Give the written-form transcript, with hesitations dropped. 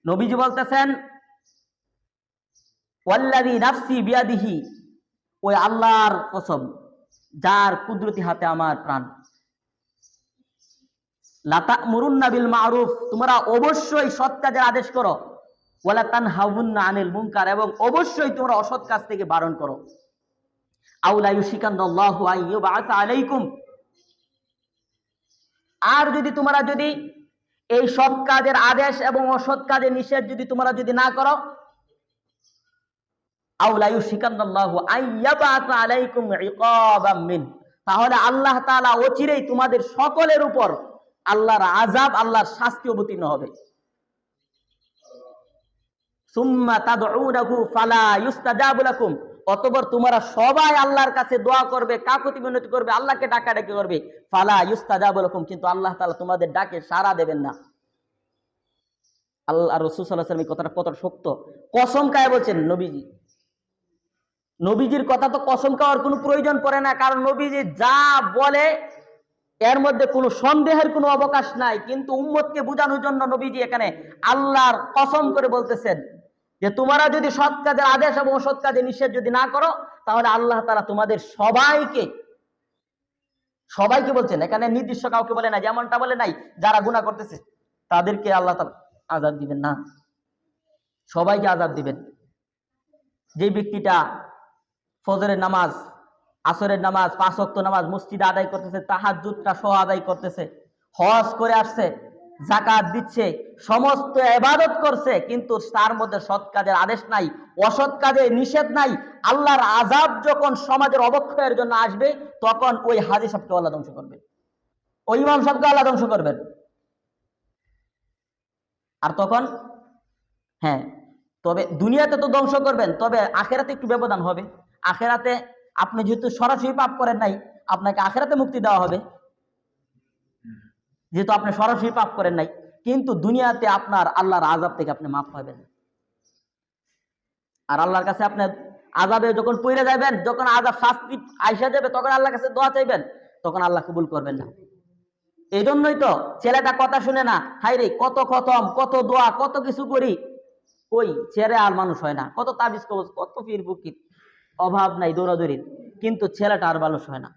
নবীজি বলতেছেন ওয়াল্লাযী নাফসি বিয়াদিহি, ওই আল্লাহর কসম যার কুদরতি হাতে আমার প্রাণ, লা তা'মুরুন্না বিল মা'রুফ, তোমরা অবশ্যই সৎ কাজের আদেশ করো, ওয়ালা তানহাউন্না আনিল মুনকার, এবং অবশ্যই তোমরা অসৎ কাজ থেকে বারণ করো। আও লা ইউশিকান্নাল্লাহু আন ইউবআসা আলাইকুম, আর যদি তোমরা যদি এই সৎ কাজের আদেশ এবং অসৎ কাজের নিষেধ যদি তোমরা যদি না করো, আও লা ইউশিকান্নাল্লাহু আন ইয়াবআসা আলাইকুম ইকাবাম মিন, তাহলে আল্লাহ তাআলা অচিরেই তোমাদের সকলের উপর আল্লাহর আযাব, আল্লাহর শাস্তি অবতীর্ণ হবে। সুম্মা তাদউনাহু ফালা ইউস্তাজাবু লাকুম, অতঃপর তোমরা সবাই আল্লাহর কাছে দোয়া করবে, কাকুতি মিনতি করবে, আল্লাহকে ডাকাডাকি করবে, ফালা ইউস্তাজাবু লাকুম, কিন্তু আল্লাহ তাআলা তোমাদের ডাকে সাড়া দেবেন না। আল্লাহ রাসূল সাল্লাল্লাহু আলাইহি ওয়াসাল্লাম এই কথাটা কত শক্ত, কসম খায় বলছেন নবীজি। নবীজির কথা তো কসম খাওয়ার কোনো প্রয়োজন পড়ে না, কারণ নবীজি যা বলে এর মধ্যে কোনো সন্দেহের কোনো অবকাশ নাই। কিন্তু উম্মতকে বোঝানোর জন্য নবীজি এখানে আল্লাহর কসম করে বলতেছেন যে তোমরা যদি সৎ কাজের আদেশ এবং অসৎ কাজের নিষেধ যদি না করো, তাহলে আল্লাহ তাআলা তোমাদের সবাইকে বলছেন, এখানে নির্দিষ্ট কাউকে বলে নাই, যেমনটা বলে নাই যারা গুনাহ করতেছে তাদেরকে আল্লাহ তাআলা আযাব দিবেন না, সবাইকে আযাব দিবেন। যে ব্যক্তিটা ফজরের নামাজ, আসরের নামাজ, 5 ওয়াক্ত নামাজ মসজিদে আদায় করতেছে, তাহাজ্জুদটা সহ আদায় করতেছে, হজ করে আসছে, যাকাত দিচ্ছে, সমস্ত ইবাদত করছে, কিন্তু তার মধ্যে সৎ কাজের আদেশ নাই, অসৎ কাজের নিষেধ নাই, আল্লাহর আযাব যখন সমাজের অবক্ষয়ের জন্য আসবে, তখন ওই হাজী সাহেবকে আল্লাহ ধ্বংস করবে, ওই ইমাম সাহেবকে আল্লাহ ধ্বংস করবেন। আর তখন হ্যাঁ, তবে দুনিয়াতে তো ধ্বংস করবেন, তবে আখেরাতে একটু ব্যবধান হবে। আখেরাতে আপনি যেহেতু সরাসরি পাপ করেন নাই, আপনাকে আখেরাতে মুক্তি দেওয়া হবে, যেহেতু আপনি সরাসরি পাপ করেন নাই। কিন্তু দুনিয়াতে আপনার আল্লাহর আযাব থেকে আপনি মাফ পাবেন। আর আল্লাহর কাছে আপনি আযাবে যখন পড়ে যাবেন, যখন আযাব শাস্তি আইসা যাবে, তখন আল্লাহর কাছে দোয়া চাইবেন, তখন আল্লাহ কবুল করবেন না। এই জন্যই তো ছেলেটা কথা শুনে না, হাইরে কত খতম, কত দোয়া, কত কিছু করি, ওই ছেলে আর মানুষ হয় না, কত তাবিজ কবজ, কত পীর ফকির, অভাব নাই দৌড়াদৌড়ির, কিন্তু ছেলেটা আর মানুষ হয় না।